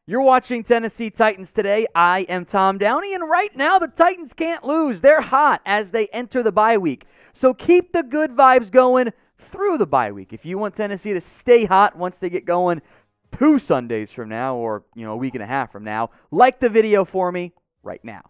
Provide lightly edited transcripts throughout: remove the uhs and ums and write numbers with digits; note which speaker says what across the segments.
Speaker 1: You're watching Tennessee Titans today. I am Tom Downey, and right now the Titans can't lose. They're hot as they enter the bye week. So keep the good vibes going through the bye week. If you want Tennessee to stay hot once they get going 2 Sundays from now or, a week and a half from now, like the video for me right now.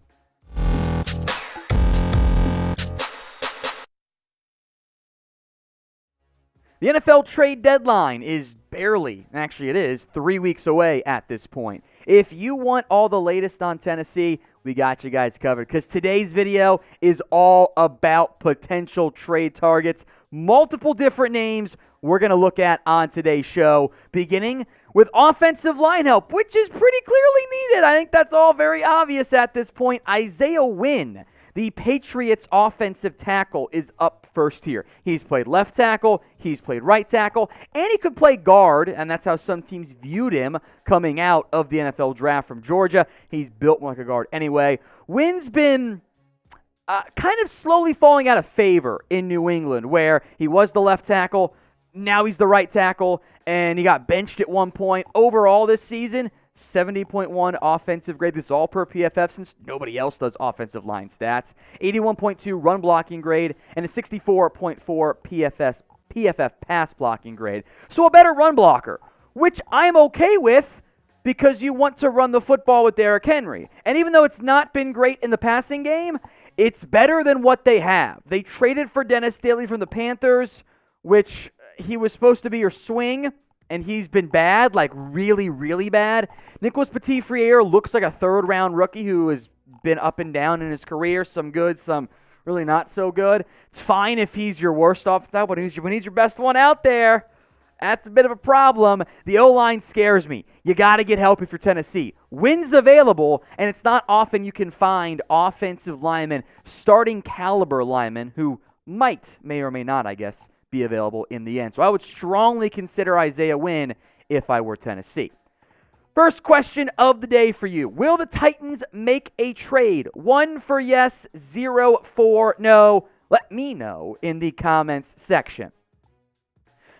Speaker 1: The NFL trade deadline is it is 3 weeks away at this point. If you want all the latest on Tennessee, we got you guys covered because today's video is all about potential trade targets. Multiple different names we're going to look at on today's show, beginning with offensive line help, which is pretty clearly needed. I think that's all very obvious at this point. Isaiah Wynn, the Patriots offensive tackle, is up first here. He's played left tackle, he's played right tackle, and he could play guard, and that's how some teams viewed him coming out of the NFL draft from Georgia. He's built like a guard anyway. Wynn's been kind of slowly falling out of favor in New England, where he was the left tackle, now he's the right tackle, and he got benched at one point. Overall this season, 70.1 offensive grade. This is all per PFF since nobody else does offensive line stats. 81.2 run blocking grade and a 64.4 PFF pass blocking grade. So a better run blocker, which I'm okay with because you want to run the football with Derrick Henry. And even though it's not been great in the passing game, it's better than what they have. They traded for Dennis Daly from the Panthers, which he was supposed to be your swing, and he's been bad, like really, really bad. Nicholas Petit-Frere looks like a third-round rookie who has been up and down in his career, some good, some really not so good. It's fine if he's your worst offensive tackle, but when he's your best one out there, that's a bit of a problem. The O-line scares me. You got to get help if you're Tennessee. Wynn's available, and it's not often you can find offensive linemen, starting caliber linemen, who may or may not, I guess, be available in the end. So I would strongly consider Isaiah Wynn if I were Tennessee. First question of the day for you. Will the Titans make a trade? 1 for yes, 0 for no. Let me know in the comments section.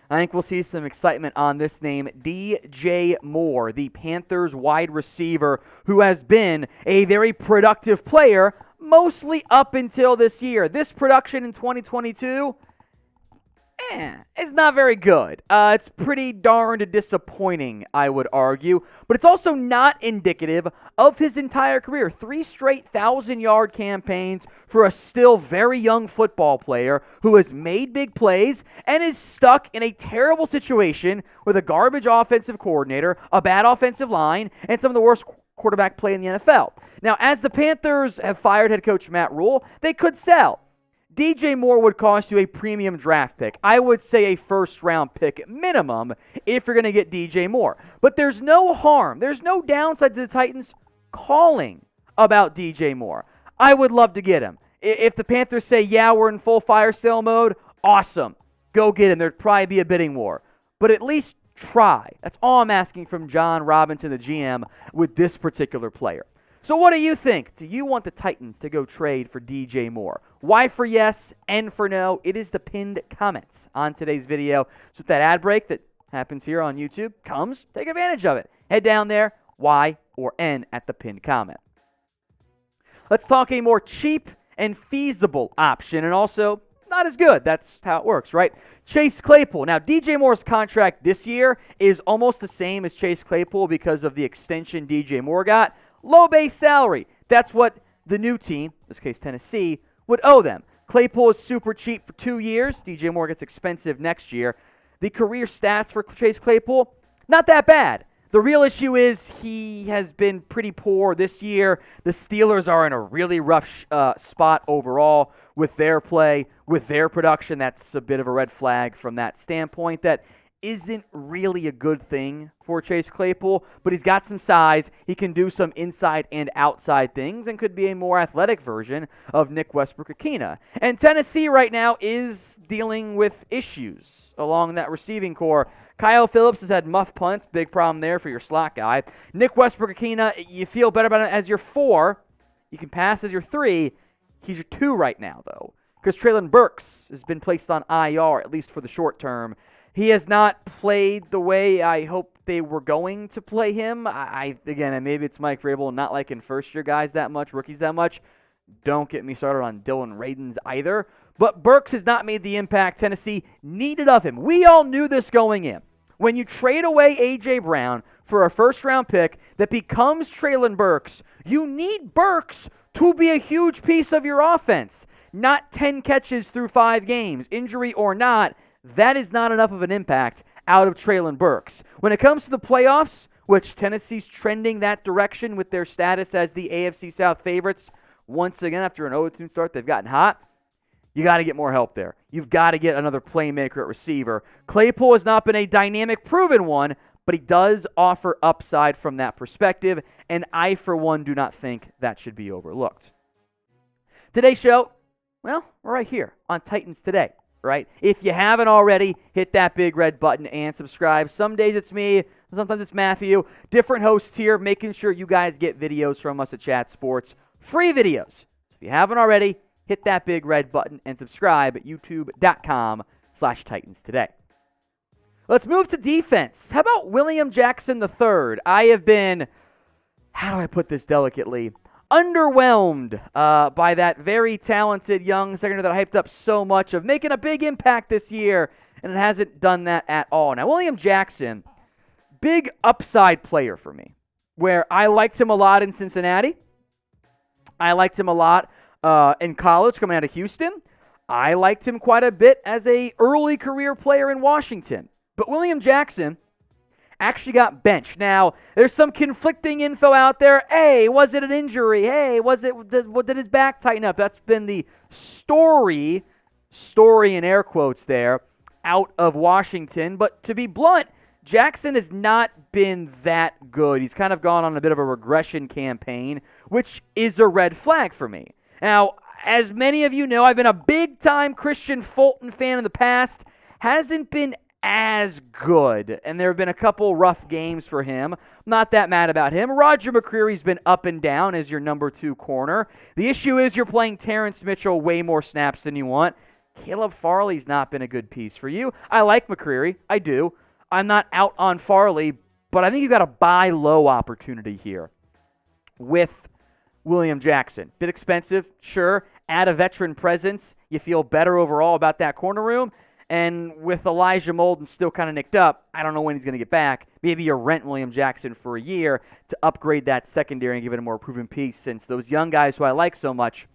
Speaker 1: I think we'll see some excitement on this name, DJ Moore, the Panthers wide receiver, who has been a very productive player, mostly up until this year. This production in 2022, it's not very good. It's pretty darned disappointing, I would argue. But it's also not indicative of his entire career. 3 straight 1,000-yard campaigns for a still very young football player who has made big plays and is stuck in a terrible situation with a garbage offensive coordinator, a bad offensive line, and some of the worst quarterback play in the NFL. Now, as the Panthers have fired head coach Matt Rule, they could sell. DJ Moore would cost you a premium draft pick. I would say a first-round pick minimum if you're going to get DJ Moore. But there's no harm. There's no downside to the Titans calling about DJ Moore. I would love to get him. If the Panthers say, yeah, we're in full fire sale mode, awesome. Go get him. There'd probably be a bidding war. But at least try. That's all I'm asking from John Robinson, the GM, with this particular player. So what do you think? Do you want the Titans to go trade for DJ Moore? Y for yes, N for no. It is the pinned comments on today's video. So if that ad break that happens here on YouTube comes, take advantage of it. Head down there, Y or N at the pinned comment. Let's talk a more cheap and feasible option, and also not as good. That's how it works, right? Chase Claypool. Now, DJ Moore's contract this year is almost the same as Chase Claypool because of the extension DJ Moore got. Low base salary. That's what the new team, in this case Tennessee, would owe them. Claypool is super cheap for 2 years. DJ Moore gets expensive next year. The career stats for Chase Claypool, not that bad. The real issue is he has been pretty poor this year. The Steelers are in a really rough spot overall with their play, with their production. That's a bit of a red flag from that standpoint. That isn't really a good thing for Chase Claypool, but he's got some size. He can do some inside and outside things and could be a more athletic version of Nick Westbrook-Ikhine. And Tennessee right now is dealing with issues along that receiving core. Kyle Phillips has had muff punts, big problem there for your slot guy. Nick Westbrook-Ikhine, you feel better about it as your 4. You can pass as your 3. He's your 2 right now, though, because Treylon Burks has been placed on IR, at least for the short term. He has not played the way I hope they were going to play him. Again, and maybe it's Mike Vrabel not liking first-year guys that much, rookies that much. Don't get me started on Dylan Radins either. But Burks has not made the impact Tennessee needed of him. We all knew this going in. When you trade away A.J. Brown for a first-round pick that becomes Treylon Burks, you need Burks to be a huge piece of your offense. Not 10 catches through 5 games, injury or not. That is not enough of an impact out of Treylon Burks. When it comes to the playoffs, which Tennessee's trending that direction with their status as the AFC South favorites, once again, after an 0-2 start, they've gotten hot. You got to get more help there. You've got to get another playmaker at receiver. Claypool has not been a dynamic, proven one, but he does offer upside from that perspective, and I, for one, do not think that should be overlooked. Today's show, well, we're right here on Titans Today, right? If you haven't already, hit that big red button and subscribe. Some days it's me, sometimes it's Matthew. Different hosts here, making sure you guys get videos from us at Chat Sports. Free videos. So if you haven't already, hit that big red button and subscribe at youtube.com/Titans Today. Let's move to defense. How about William Jackson III? I have been, how do I put this delicately, underwhelmed by that very talented young secondary that I hyped up so much of making a big impact this year, and it hasn't done that at all. Now, William Jackson, big upside player for me, where I liked him a lot in Cincinnati. I liked him a lot in college coming out of Houston. I liked him quite a bit as a early career player in Washington. But William Jackson actually got benched. Now, there's some conflicting info out there. Hey, was it an injury? Hey, did his back tighten up? That's been the story in air quotes there, out of Washington. But to be blunt, Jackson has not been that good. He's kind of gone on a bit of a regression campaign, which is a red flag for me. Now, as many of you know, I've been a big-time Christian Fulton fan in the past. Hasn't been as good, and there have been a couple rough games for him. Not that mad about him. Roger McCreary's been up and down as your number 2 corner. The issue is you're playing Terrence Mitchell way more snaps than you want. Caleb Farley's not been a good piece for you. I like McCreary. I do. I'm not out on Farley, but I think you've got a buy low opportunity here with William Jackson. Bit expensive, sure. Add a veteran presence. You feel better overall about that corner room. And with Elijah Molden still kind of nicked up, I don't know when he's going to get back. Maybe you rent William Jackson for a year to upgrade that secondary and give it a more proven piece, since those young guys who I like so much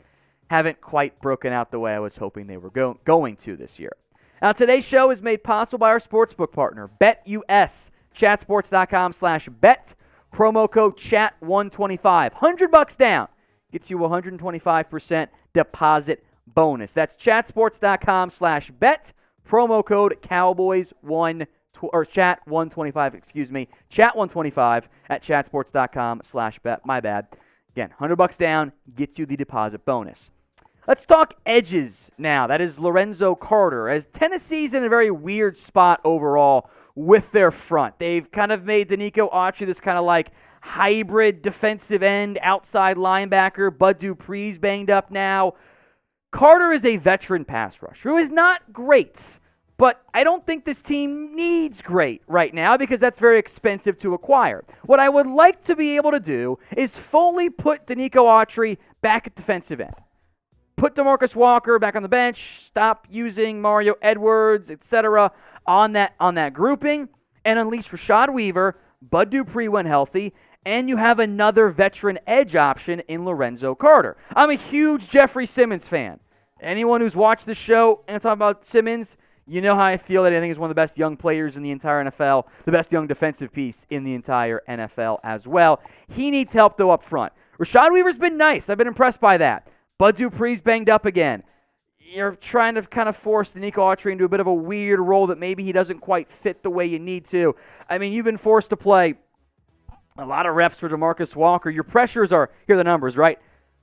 Speaker 1: haven't quite broken out the way I was hoping they were going to this year. Now, today's show is made possible by our sportsbook partner, BetUS. Chatsports.com/bet. Promo code CHAT125. $100 down gets you 125% deposit bonus. That's chatsports.com/bet. Promo code Cowboys1 or Chat125, Chat125 at chatsports.com/bet. My bad. Again, $100 down gets you the deposit bonus. Let's talk edges now. That is Lorenzo Carter, as Tennessee's in a very weird spot overall with their front. They've kind of made Danico Autry this kind of like hybrid defensive end, outside linebacker. Bud Dupree's banged up now. Carter is a veteran pass rusher who is not great, but I don't think this team needs great right now because that's very expensive to acquire. What I would like to be able to do is fully put Danico Autry back at defensive end. Put DeMarcus Walker back on the bench, stop using Mario Edwards, etc. on that grouping, and unleash Rashad Weaver, Bud Dupree when healthy, and you have another veteran edge option in Lorenzo Carter. I'm a huge Jeffrey Simmons fan. Anyone who's watched the show and talk about Simmons, you know how I feel that I think he's one of the best young players in the entire NFL, the best young defensive piece in the entire NFL as well. He needs help, though, up front. Rashad Weaver's been nice. I've been impressed by that. Bud Dupree's banged up again. You're trying to kind of force Danico Autry into a bit of a weird role that maybe he doesn't quite fit the way you need to. I mean, you've been forced to play a lot of reps for DeMarcus Walker. Your pressures are, here are the numbers, right?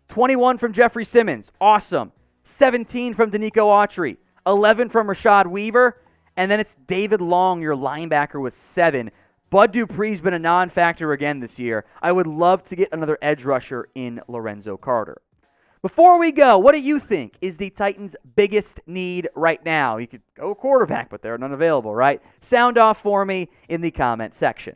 Speaker 1: 21 from Jeffrey Simmons. Awesome. 17 from Danico Autry. 11 from Rashad Weaver. And then it's David Long, your linebacker, with 7. Bud Dupree's been a non-factor again this year. I would love to get another edge rusher in Lorenzo Carter. Before we go, what do you think is the Titans' biggest need right now? You could go quarterback, but there are none available, right? Sound off for me in the comment section.